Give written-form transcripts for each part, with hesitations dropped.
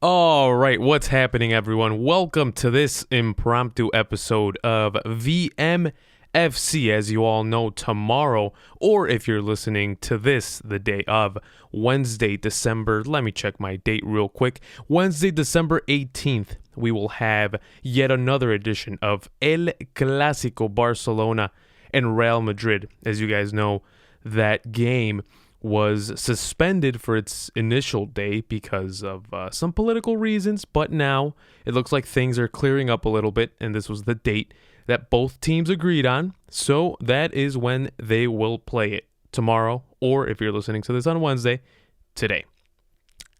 All right, what's happening, everyone? Welcome to this impromptu episode of VMFC. As you all know, tomorrow, or if you're listening to this the day of Wednesday, December, let me check my date real quick. Wednesday, December 18th, we will have yet another edition of El Clásico, Barcelona and Real Madrid. As you guys know, that game was suspended for its initial day because of some political reasons, but now it looks like things are clearing up a little bit, and this was the date that both teams agreed on, so that is when they will play it, tomorrow, or if you're listening to this on Wednesday, today.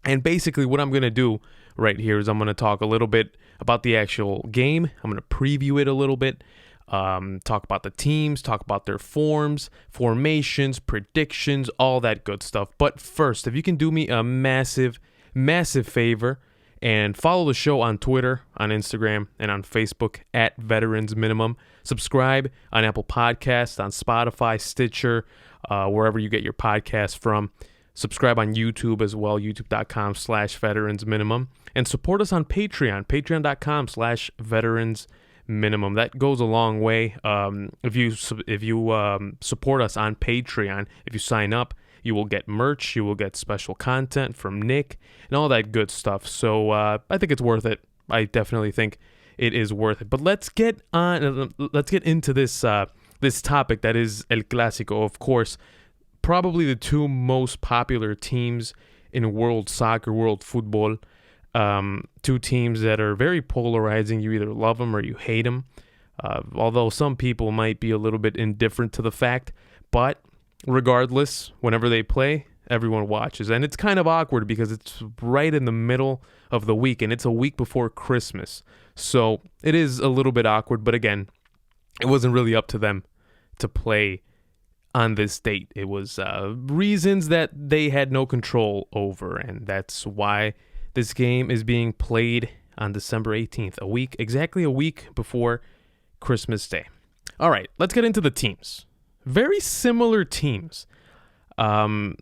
And basically what I'm going to do right here is I'm going to talk a little bit about the actual game. I'm going to preview it a little bit. Talk about the teams, talk about their forms, formations, predictions, all that good stuff. But first, if you can do me a massive favor and follow the show on Twitter, on Instagram, and on Facebook at Veterans Minimum. Subscribe on Apple Podcasts, on Spotify, Stitcher, wherever you get your podcasts from. Subscribe on YouTube as well, youtube.com/Veterans Minimum. And support us on Patreon, patreon.com/Veterans Minimum. That goes a long way. If you support us on Patreon, if you sign up, you will get merch, you will get special content from Nick, and all that good stuff. So I think it's worth it. I definitely think it is worth it. But let's get into this this topic that is El Clásico. Of course, probably the two most popular teams in world soccer, world football. Two teams that are very polarizing. You either love them or you hate them. Although some people might be a little bit indifferent to the fact. But regardless, whenever they play, everyone watches. And it's kind of awkward because it's right in the middle of the week. And it's a week before Christmas. So it is a little bit awkward. But again, it wasn't really up to them to play on this date. It was reasons that they had no control over. And that's why this game is being played on December 18th, exactly a week before Christmas Day. All right, let's get into the teams. Very similar teams. Even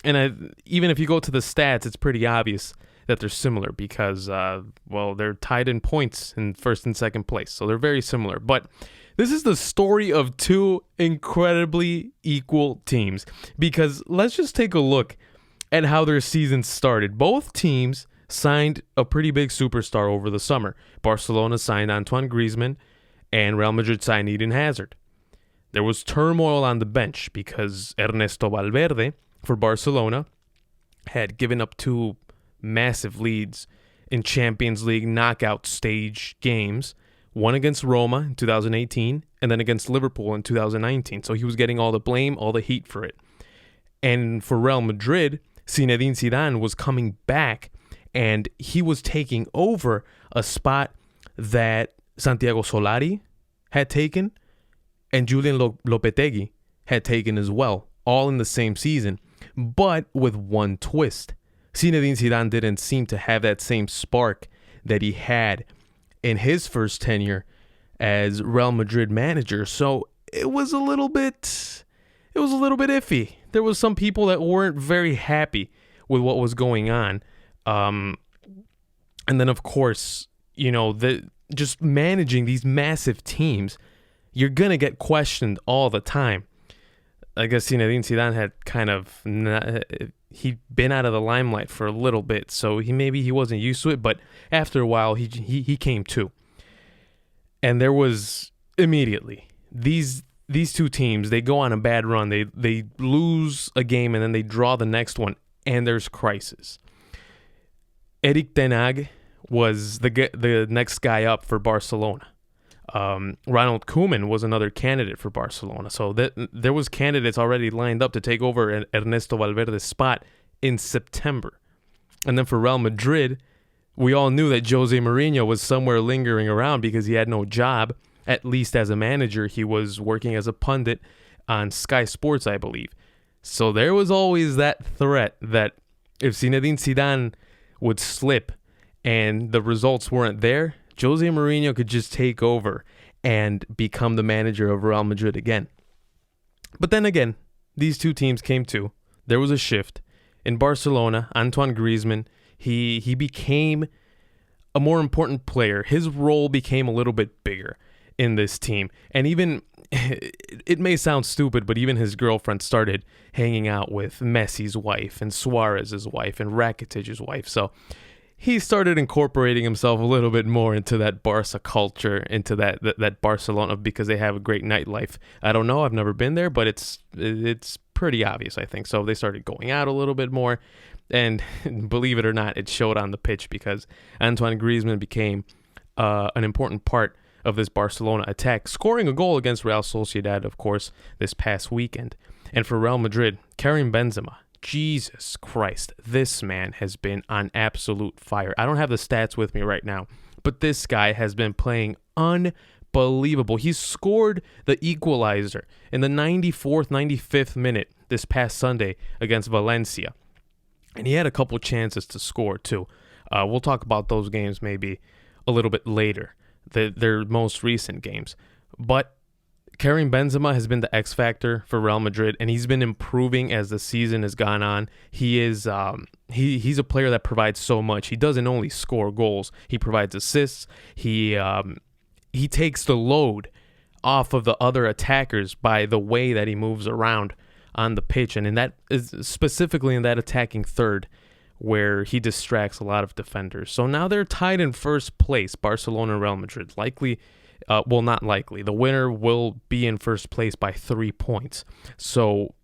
if you go to the stats, it's pretty obvious that they're similar because, they're tied in points in first and second place. So they're very similar. But this is the story of two incredibly equal teams because let's just take a look at how their season started. Both teams signed a pretty big superstar over the summer. Barcelona signed Antoine Griezmann, and Real Madrid signed Eden Hazard. There was turmoil on the bench because Ernesto Valverde for Barcelona had given up two massive leads in Champions League knockout stage games, one against Roma in 2018 and then against Liverpool in 2019. So he was getting all the blame, all the heat for it. And for Real Madrid, Zinedine Zidane was coming back and he was taking over a spot that Santiago Solari had taken and Julian Lopetegui had taken as well, all in the same season, but with one twist. Zinedine Zidane didn't seem to have that same spark that he had in his first tenure as Real Madrid manager, so it was a little bit iffy. There was some people that weren't very happy with what was going on. And then, of course, just managing these massive teams, you're going to get questioned all the time. I guess Zinedine Zidane had he'd been out of the limelight for a little bit, so he wasn't used to it, but after a while, he came to. And there was immediately these two teams, they go on a bad run. They lose a game and then they draw the next one, and there's crisis. Erik ten Hag was the next guy up for Barcelona. Ronald Koeman was another candidate for Barcelona. So there was candidates already lined up to take over Ernesto Valverde's spot in September. And then for Real Madrid, we all knew that Jose Mourinho was somewhere lingering around because he had no job. At least as a manager, he was working as a pundit on Sky Sports, I believe. So there was always that threat that if Zinedine Zidane would slip and the results weren't there, Jose Mourinho could just take over and become the manager of Real Madrid again. But then again, these two teams came to. There was a shift. In Barcelona, Antoine Griezmann, He became a more important player. His role became a little bit bigger in this team. And even, it may sound stupid, but even his girlfriend started hanging out with Messi's wife and Suarez's wife and Rakitic's wife. So he started incorporating himself a little bit more into that Barca culture, into that Barcelona, because they have a great nightlife. I don't know, I've never been there, but it's pretty obvious, I think. So they started going out a little bit more, and believe it or not, it showed on the pitch, because Antoine Griezmann became an important part of this Barcelona attack, scoring a goal against Real Sociedad, of course, this past weekend. And for Real Madrid, Karim Benzema, Jesus Christ, this man has been on absolute fire. I don't have the stats with me right now, but this guy has been playing unbelievable. He scored the equalizer in the 94th, 95th minute this past Sunday against Valencia. And he had a couple chances to score too. We'll talk about those games maybe a little bit later, their most recent games. But Karim Benzema has been the X factor for Real Madrid, and he's been improving as the season has gone on. He is he's a player that provides so much. He doesn't only score goals; he provides assists. He takes the load off of the other attackers by the way that he moves around on the pitch, and in that is specifically in that attacking third, where he distracts a lot of defenders. So now they're tied in first place, Barcelona and Real Madrid. Not likely. The winner will be in first place by 3 points. So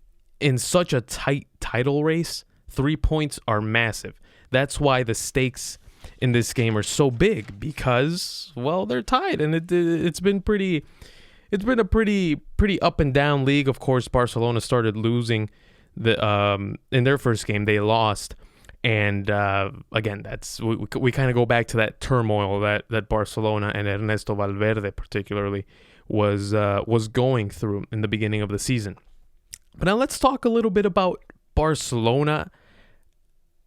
in such a tight title race, 3 points are massive. That's why the stakes in this game are so big, because, well, they're tied, and it's been a pretty up and down league. Of course, Barcelona started losing in their first game. They lost. And again, we kind of go back to that turmoil that Barcelona and Ernesto Valverde particularly was going through in the beginning of the season. But now let's talk a little bit about Barcelona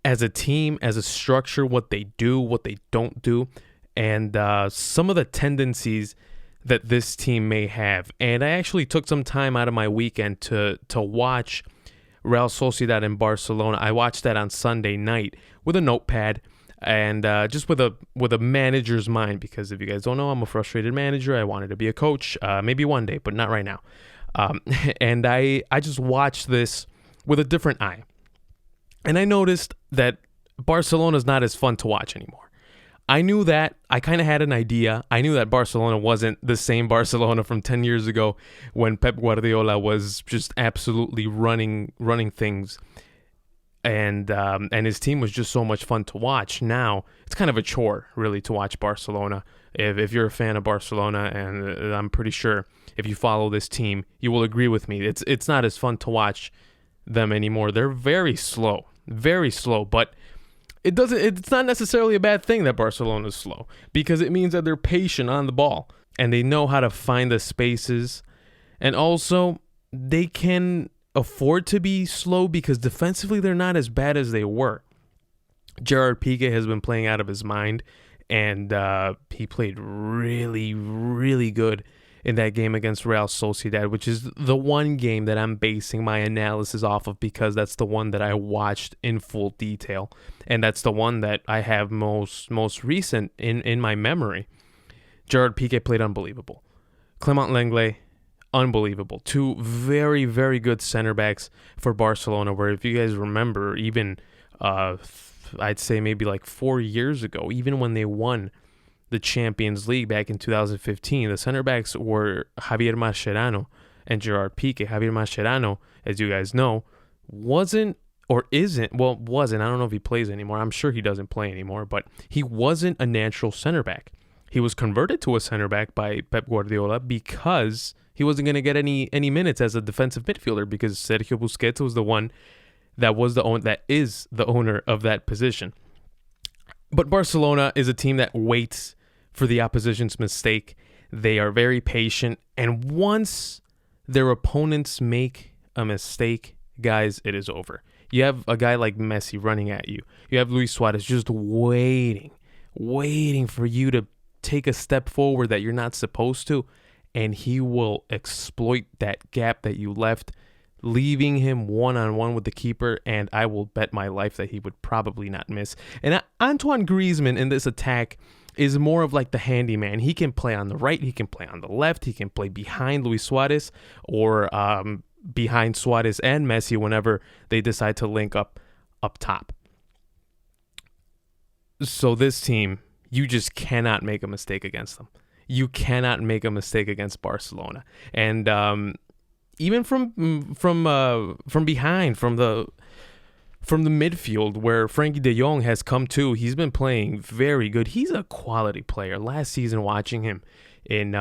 as a team, as a structure, what they do, what they don't do, and some of the tendencies that this team may have. And I actually took some time out of my weekend to watch Real Sociedad and Barcelona. I watched that on Sunday night with a notepad and just with a manager's mind, because if you guys don't know, I'm a frustrated manager. I wanted to be a coach, maybe one day, but not right now. And I just watched this with a different eye. And I noticed that Barcelona's not as fun to watch anymore. I knew that. I kind of had an idea. I knew that Barcelona wasn't the same Barcelona from 10 years ago when Pep Guardiola was just absolutely running things, and his team was just so much fun to watch. Now it's kind of a chore, really, to watch Barcelona. If you're a fan of Barcelona, and I'm pretty sure if you follow this team, you will agree with me. It's not as fun to watch them anymore. They're very slow, but it's not necessarily a bad thing that Barcelona is slow, because it means that they're patient on the ball and they know how to find the spaces, and also they can afford to be slow because defensively they're not as bad as they were. Gerard Piqué has been playing out of his mind, and he played really, really good in that game against Real Sociedad, which is the one game that I'm basing my analysis off of, because that's the one that I watched in full detail, and that's the one that I have most recent in my memory. Gerard Piqué played unbelievable. Clement Lenglet, unbelievable. Two very, very good center backs for Barcelona, where if you guys remember, even I'd say maybe like 4 years ago, even when they won the Champions League back in 2015, the center backs were Javier Mascherano and Gerard Piqué. Javier Mascherano, as you guys know, wasn't, I don't know if he plays anymore. I'm sure he doesn't play anymore, but he wasn't a natural center back. He was converted to a center back by Pep Guardiola because he wasn't going to get any minutes as a defensive midfielder, because Sergio Busquets was the one that is the owner of that position. But Barcelona is a team that waits for the opposition's mistake. They are very patient, and once their opponents make a mistake, guys, it is over. You have a guy like Messi running at you. You have Luis Suarez just waiting for you to take a step forward that you're not supposed to, and he will exploit that gap that you left leaving him one-on-one with the keeper, and I will bet my life that he would probably not miss. And Antoine Griezmann in this attack is more of like the handyman. He can play on the right, he can play on the left, he can play behind Luis Suarez or behind Suarez and Messi whenever they decide to link up top. So this team, you just cannot make a mistake against them. You cannot make a mistake against Barcelona. And even from behind, from the midfield where Frankie de Jong has come to, he's been playing very good. He's a quality player. Last season, watching him in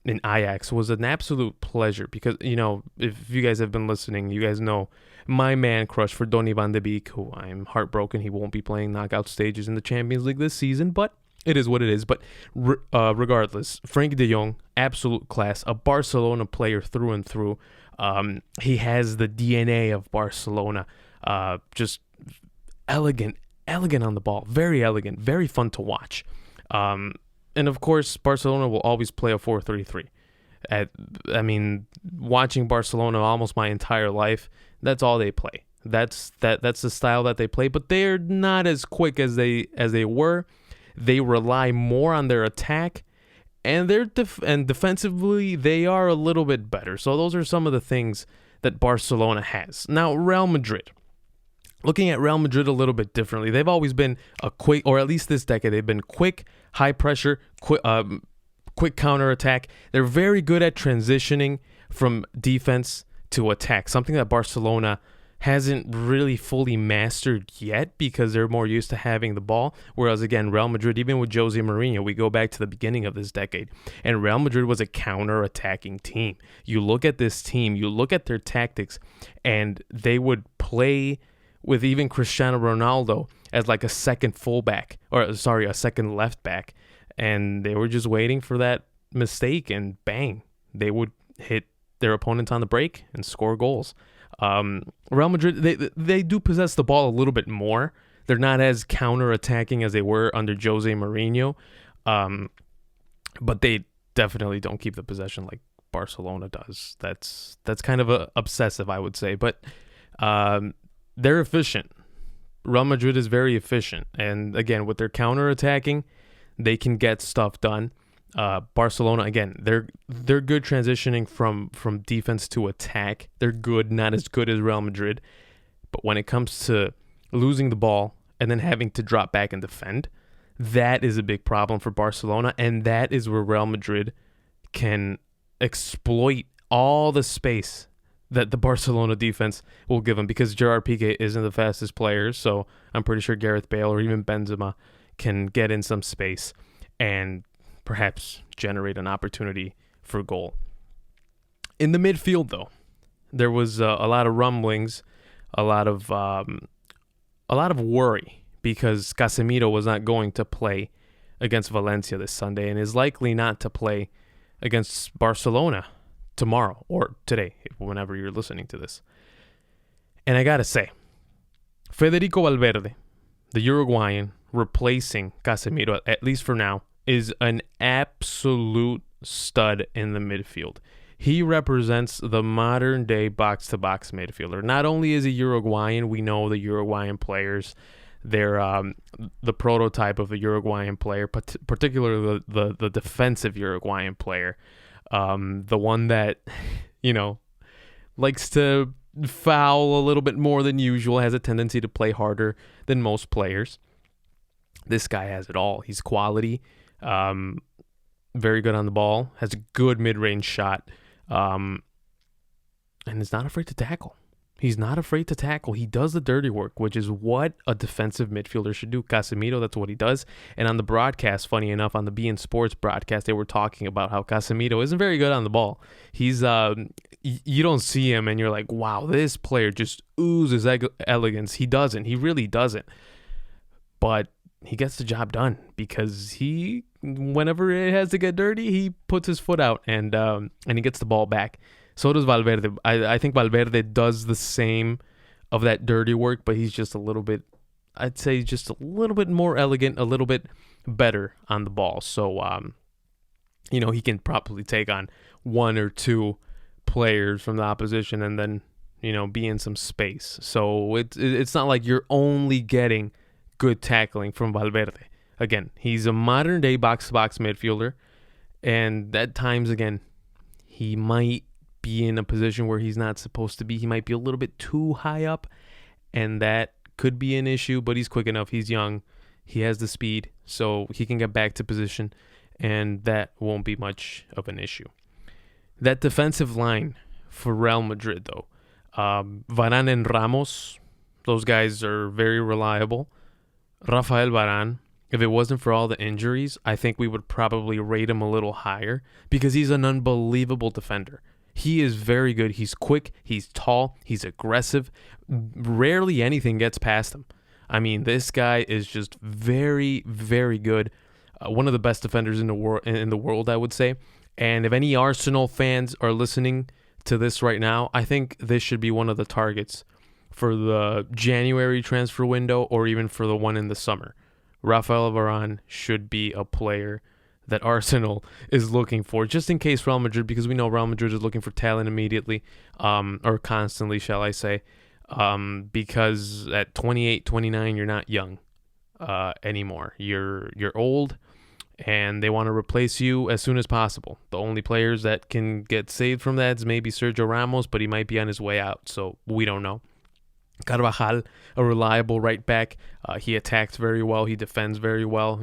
Ajax was an absolute pleasure because, you know, if you guys have been listening, you guys know my man crush for Donny van de Beek, who I'm heartbroken he won't be playing knockout stages in the Champions League this season, but it is what it is. But regardless, Frankie de Jong, absolute class, a Barcelona player through and through. He has the DNA of Barcelona. Just elegant on the ball, very elegant, very fun to watch. And of course, Barcelona will always play a 4-3-3. I mean, watching Barcelona almost my entire life, that's all they play. That's the style that they play. But they're not as quick as they were. They rely more on their attack, and defensively they are a little bit better. So those are some of the things that Barcelona has. Now, Real Madrid. Looking at Real Madrid a little bit differently, they've always been a quick, or at least this decade, they've been quick, high pressure, quick counter attack. They're very good at transitioning from defense to attack, something that Barcelona hasn't really fully mastered yet because they're more used to having the ball. Whereas again, Real Madrid, even with Jose Mourinho, we go back to the beginning of this decade, and Real Madrid was a counter-attacking team. You look at this team, you look at their tactics, and they would play with even Cristiano Ronaldo as like a second fullback, a second left back, and they were just waiting for that mistake, and bang, they would hit their opponents on the break and score goals. Real Madrid, they do possess the ball a little bit more. They're not as counter-attacking as they were under Jose Mourinho, but they definitely don't keep the possession like Barcelona does. That's kind of obsessive, I would say, but they're efficient. Real Madrid is very efficient, and again, with their counter-attacking, they can get stuff done. Barcelona, again, they're good transitioning from defense to attack. They're good, not as good as Real Madrid. But when it comes to losing the ball and then having to drop back and defend, that is a big problem for Barcelona, and that is where Real Madrid can exploit all the space that the Barcelona defense will give them, because Gerard Piqué isn't the fastest player, so I'm pretty sure Gareth Bale or even Benzema can get in some space and perhaps generate an opportunity for goal. In the midfield, though, there was a lot of rumblings, a lot of worry, because Casemiro was not going to play against Valencia this Sunday and is likely not to play against Barcelona tomorrow or today, whenever you're listening to this. And I gotta say, Federico Valverde, the Uruguayan, replacing Casemiro, at least for now, is an absolute stud in the midfield. He represents the modern day box-to-box midfielder. Not only is he Uruguayan, we know the Uruguayan players, they're the prototype of the Uruguayan player, particularly the defensive Uruguayan player, the one that, you know, likes to foul a little bit more than usual, has a tendency to play harder than most players. This guy has it all. He's quality. Very good on the ball, has a good mid-range shot, and is not afraid to tackle. He's not afraid to tackle. He does the dirty work, which is what a defensive midfielder should do. Casemiro, that's what he does. And on the broadcast, funny enough, on the beIN Sports broadcast, they were talking about how Casemiro isn't very good on the ball. He's you don't see him and you're like, wow, this player just oozes elegance. He doesn't. He really doesn't. But he gets the job done because whenever it has to get dirty, he puts his foot out and he gets the ball back. So does Valverde. I think Valverde does the same of that dirty work, but he's just a little bit, I'd say just a little bit more elegant, a little bit better on the ball. So, he can probably take on one or two players from the opposition and then, be in some space. So it's not like you're only getting good tackling from Valverde. Again, he's a modern-day box-to-box midfielder, and at times, again, he might be in a position where he's not supposed to be. He might be a little bit too high up, and that could be an issue, but he's quick enough. He's young. He has the speed, so he can get back to position, and that won't be much of an issue. That defensive line for Real Madrid, though, Varane and Ramos, those guys are very reliable. Rafael Varane, if it wasn't for all the injuries, I think we would probably rate him a little higher because he's an unbelievable defender. He is very good. He's quick. He's tall. He's aggressive. Rarely anything gets past him. I mean, this guy is just very, very good. One of the best defenders in the world, I would say. And if any Arsenal fans are listening to this right now, I think this should be one of the targets for the January transfer window or even for the one in the summer. Rafael Varane should be a player that Arsenal is looking for, just in case Real Madrid, because we know Real Madrid is looking for talent immediately, or constantly, shall I say, because at 28, 29, you're not young anymore. You're old, and they want to replace you as soon as possible. The only players that can get saved from that is maybe Sergio Ramos, but he might be on his way out, so we don't know. Carvajal, a reliable right back. He attacks very well. He defends very well.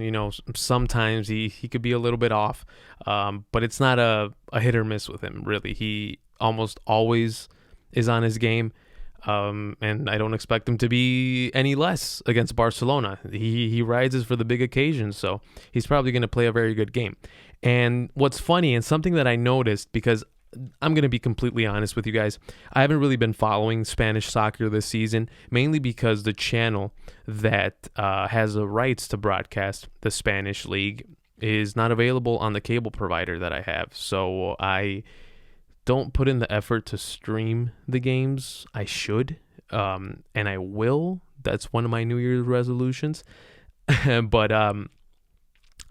Sometimes he could be a little bit off, but it's not a hit or miss with him, really. He almost always is on his game, and I don't expect him to be any less against Barcelona. He rises for the big occasions, so he's probably going to play a very good game. And what's funny, and something that I noticed, because I'm going to be completely honest with you guys, I haven't really been following Spanish soccer this season, mainly because the channel that has the rights to broadcast the Spanish league is not available on the cable provider that I have. So I don't put in the effort to stream the games. I should, and I will. That's one of my New Year's resolutions. But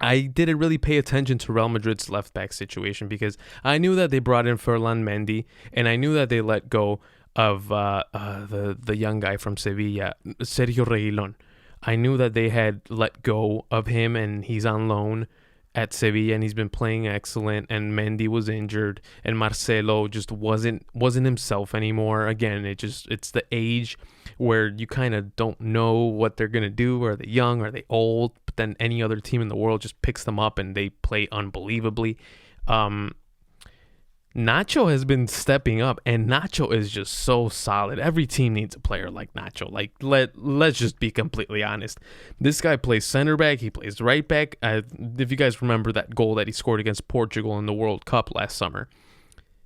I didn't really pay attention to Real Madrid's left back situation because I knew that they brought in Ferland Mendy, and I knew that they let go of the young guy from Sevilla, Sergio Reguilón. I knew that they had let go of him, and he's on loan at Sevilla, and he's been playing excellent. And Mendy was injured, and Marcelo just wasn't himself anymore. Again, it's the age where you kind of don't know what they're gonna do. Are they young? Are they old? But then any other team in the world just picks them up and they play unbelievably. Nacho has been stepping up, and Nacho is just so solid. Every team needs a player like Nacho. Like, let's just be completely honest. This guy plays center back. He plays right back. If you guys remember that goal that he scored against Portugal in the World Cup last summer,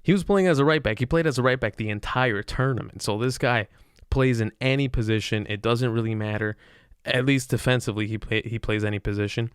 he was playing as a right back. He played as a right back the entire tournament. So this guy plays in any position. It doesn't really matter. At least defensively, he plays any position.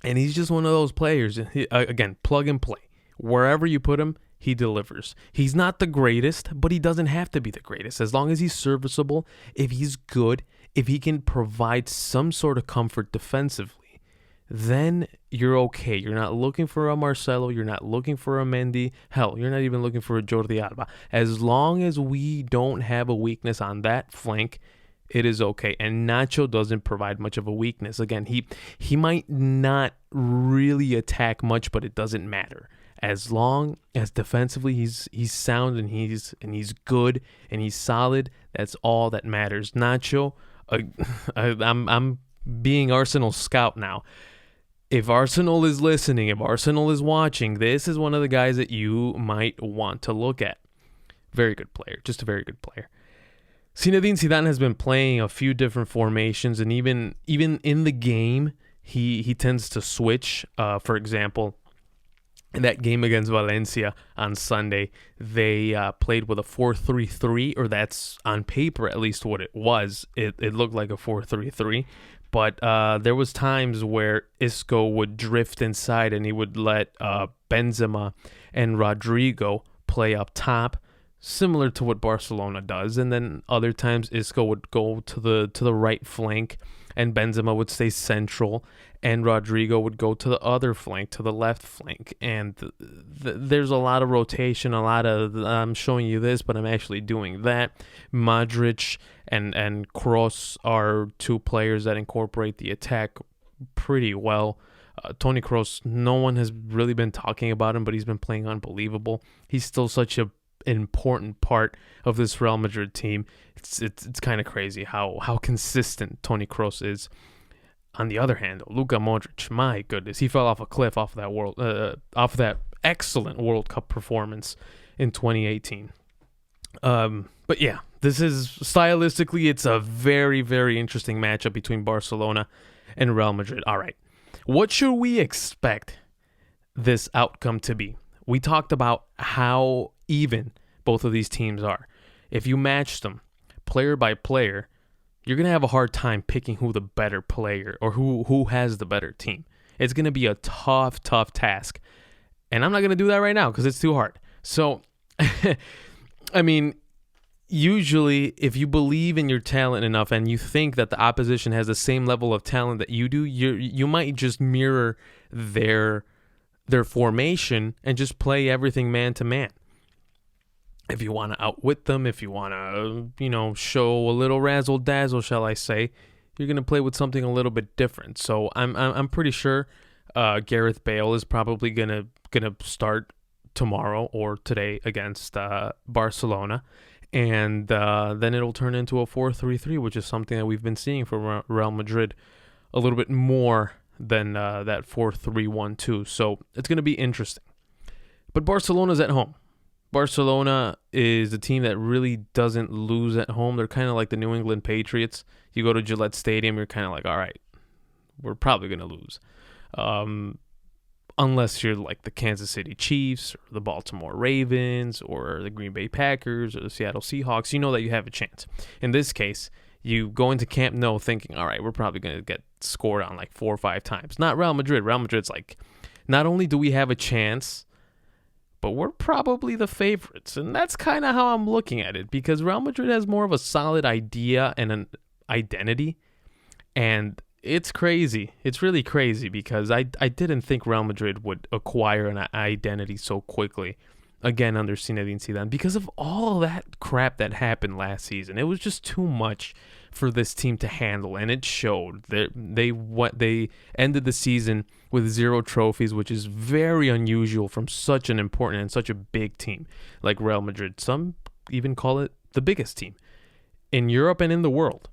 And he's just one of those players. Again, plug and play. Wherever you put him, he delivers. He's not the greatest, but he doesn't have to be the greatest. As long as he's serviceable, if he's good, if he can provide some sort of comfort defensively, then you're okay. You're not looking for a Marcelo. You're not looking for a Mendy. Hell, you're not even looking for a Jordi Alba. As long as we don't have a weakness on that flank, it is okay. And Nacho doesn't provide much of a weakness. Again, he might not really attack much, but it doesn't matter. As long as defensively he's sound and he's good and he's solid, that's all that matters. Nacho, I'm being Arsenal scout now. If Arsenal is listening, if Arsenal is watching, this is one of the guys that you might want to look at. Very good player, just a very good player. Zinedine Zidane has been playing a few different formations, and even in the game, he tends to switch. For example, in that game against Valencia on Sunday, they played with a 4-3-3, or that's on paper at least what it was. It looked like a 4-3-3, but there was times where Isco would drift inside and he would let Benzema and Rodrigo play up top, similar to what Barcelona does. And then other times Isco would go to the right flank and Benzema would stay central, and Rodrigo would go to the other flank, to the left flank. And there's a lot of rotation, a lot of I'm showing you this, but I'm actually doing that. Modric and Kroos are two players that incorporate the attack pretty well. Toni Kroos, no one has really been talking about him, but he's been playing unbelievable. He's still such an important part of this Real Madrid team. It's kind of crazy how consistent Toni Kroos is. On the other hand, Luka Modric, my goodness, he fell off a cliff off of that excellent World Cup performance in 2018. But yeah, this is stylistically, it's a very, very interesting matchup between Barcelona and Real Madrid. All right, what should we expect this outcome to be? We talked about how even both of these teams are. If you match them player by player, you're going to have a hard time picking who the better player or who has the better team. It's going to be a tough task. And I'm not going to do that right now because it's too hard. So, I mean, usually if you believe in your talent enough and you think that the opposition has the same level of talent that you do, you might just mirror their formation and just play everything man to man. If you want to outwit them, if you want to, show a little razzle dazzle, shall I say, you're going to play with something a little bit different. So I'm pretty sure Gareth Bale is probably going to start tomorrow or today against Barcelona, and then it'll turn into a 4-3-3, which is something that we've been seeing from Real Madrid a little bit more than that 4-3-1-2. So it's going to be interesting. But Barcelona's at home. Barcelona is a team that really doesn't lose at home. They're kind of like the New England Patriots. You go to Gillette Stadium, you're kind of like, all right, we're probably going to lose. Unless you're like the Kansas City Chiefs or the Baltimore Ravens or the Green Bay Packers or the Seattle Seahawks, you know that you have a chance. In this case, you go into Camp Nou thinking, all right, we're probably going to get scored on like 4 or 5 times. Not Real Madrid. Real Madrid's like, not only do we have a chance, but we're probably the favorites. And that's kind of how I'm looking at it, because Real Madrid has more of a solid idea and an identity. And it's crazy. It's really crazy because I didn't think Real Madrid would acquire an identity so quickly again under Zinedine Zidane because of all that crap that happened last season. It was just too much for this team to handle, and it showed. They ended the season with 0 trophies, which is very unusual from such an important and such a big team like Real Madrid. Some even call it the biggest team in Europe and in the world.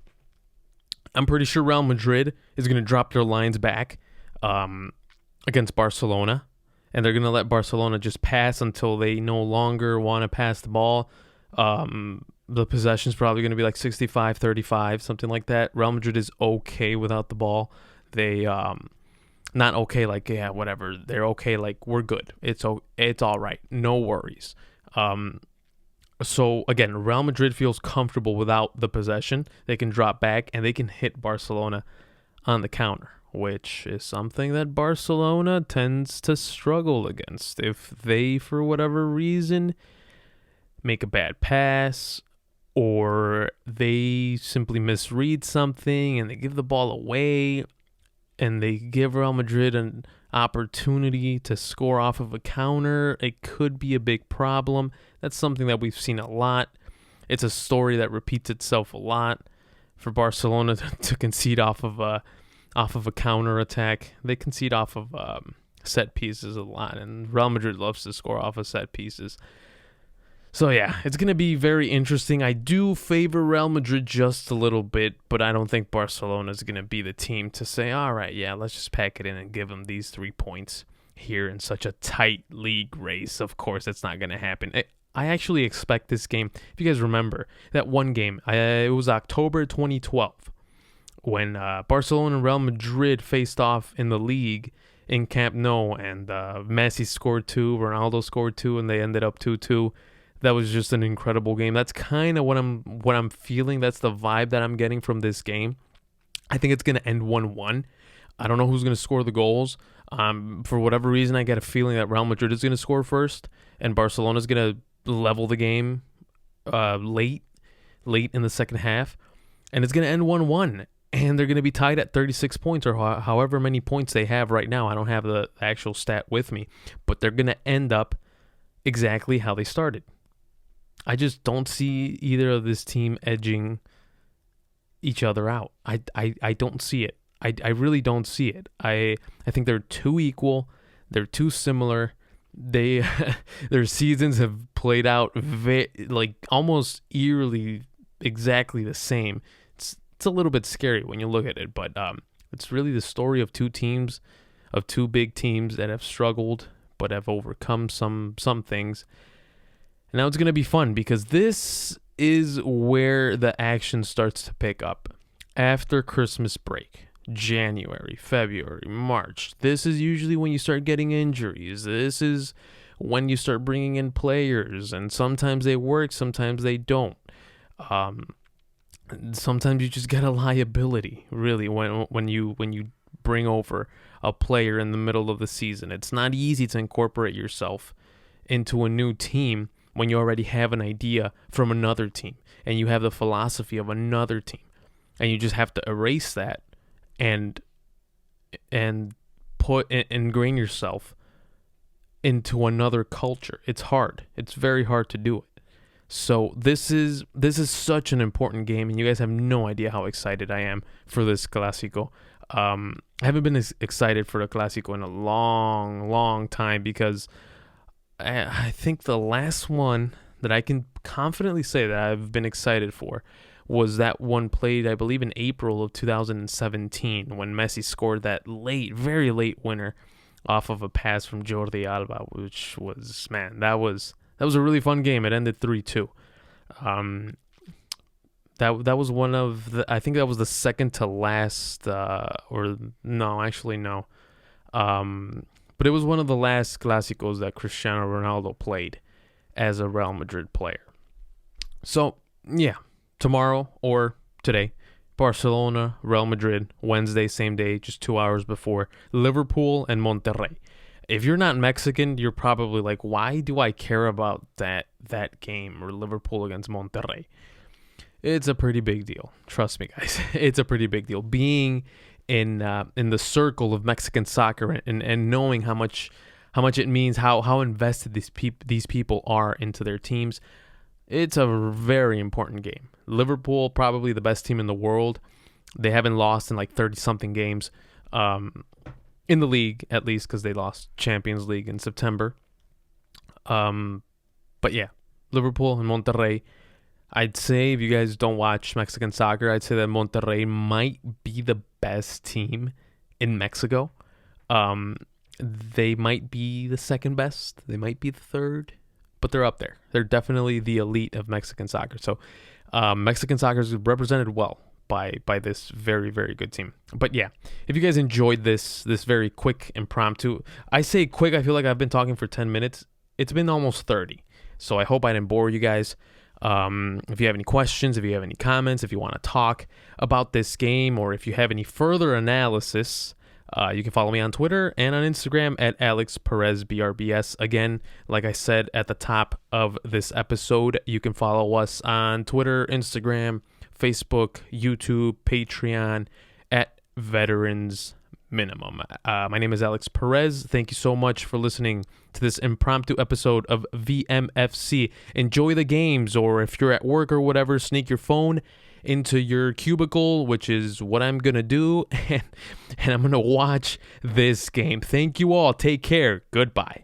I'm pretty sure Real Madrid is going to drop their lines back against Barcelona, and they're going to let Barcelona just pass until they no longer want to pass the ball. The possession is probably going to be like 65-35, something like that. Real Madrid is okay without the ball. They not okay like, yeah, whatever. They're okay like, we're good. It's all right. No worries. So, again, Real Madrid feels comfortable without the possession. They can drop back, and they can hit Barcelona on the counter, which is something that Barcelona tends to struggle against. If they, for whatever reason, make a bad pass, or they simply misread something and they give the ball away, and they give Real Madrid an opportunity to score off of a counter, it could be a big problem. That's something that we've seen a lot. It's a story that repeats itself a lot. For Barcelona to concede off of a counter attack, they concede off of set pieces a lot, and Real Madrid loves to score off of set pieces. So yeah, it's going to be very interesting. I do favor Real Madrid just a little bit, but I don't think Barcelona is going to be the team to say, all right, yeah, let's just pack it in and give them these 3 points here in such a tight league race. Of course, that's not going to happen. I actually expect this game, if you guys remember, that one game, it was October 2012, when Barcelona and Real Madrid faced off in the league in Camp Nou, and Messi scored 2, Ronaldo scored 2, and they ended up 2-2. That was just an incredible game. That's kind of what I'm feeling. That's the vibe that I'm getting from this game. I think it's going to end 1-1. I don't know who's going to score the goals. For whatever reason, I get a feeling that Real Madrid is going to score first, and Barcelona is going to level the game late in the second half, and it's going to end 1-1. and they're going to be tied at 36 points or however many points they have right now. I don't have the actual stat with me, but they're going to end up exactly how they started. I just don't see either of this team edging each other out. I don't see it. I really don't see it. I think they're too equal. They're too similar. Their seasons have played out almost eerily exactly the same. It's a little bit scary when you look at it, but it's really the story of two big teams that have struggled but have overcome some things. And now it's going to be fun because this is where the action starts to pick up. After Christmas break, January, February, March, this is usually when you start getting injuries. This is when you start bringing in players, and sometimes they work, sometimes they don't. Sometimes you just get a liability, really, when you bring over a player in the middle of the season. It's not easy to incorporate yourself into a new team when you already have an idea from another team and you have the philosophy of another team, and you just have to erase that and ingrain yourself into another culture. It's hard. It's very hard to do it. So this is such an important game, and you guys have no idea how excited I am for this Clásico. I haven't been as excited for the Clásico in a long time, because I think the last one that I can confidently say that I've been excited for was that one played, I believe, in April of 2017, when Messi scored that very late winner off of a pass from Jordi Alba, which was, man, that was a really fun game. It ended 3-2. That was one of the, I think that was the second to last, but it was one of the last Clásicos that Cristiano Ronaldo played as a Real Madrid player. So, yeah, tomorrow or today, Barcelona, Real Madrid, Wednesday, same day, just 2 hours before, Liverpool and Monterrey. If you're not Mexican, you're probably like, why do I care about that game, or Liverpool against Monterrey? It's a pretty big deal. Trust me, guys. It's a pretty big deal. Being in the circle of Mexican soccer and knowing how much it means, how invested these people are into their teams, it's a very important game. Liverpool, probably the best team in the world. They haven't lost in like 30-something games in the league, at least, because they lost Champions League in September. But yeah, Liverpool and Monterrey. I'd say if you guys don't watch Mexican soccer, I'd say that Monterrey might be the best team in Mexico. They might be the second best. They might be the third, but they're up there. They're definitely the elite of Mexican soccer. So Mexican soccer is represented well by this very, very good team. But yeah, if you guys enjoyed this very quick impromptu, I say quick, I feel like I've been talking for 10 minutes. It's been almost 30. So I hope I didn't bore you guys. If you have any questions, if you have any comments, if you want to talk about this game, or if you have any further analysis, you can follow me on Twitter and on Instagram at AlexPerezBRBS. Again, like I said at the top of this episode, you can follow us on Twitter, Instagram, Facebook, YouTube, Patreon at Veterans Minimum. My name is Alex Perez. Thank you so much for listening to this impromptu episode of VMFC. Enjoy the games, or if you're at work or whatever, sneak your phone into your cubicle, which is what I'm going to do, and I'm going to watch this game. Thank you all. Take care. Goodbye.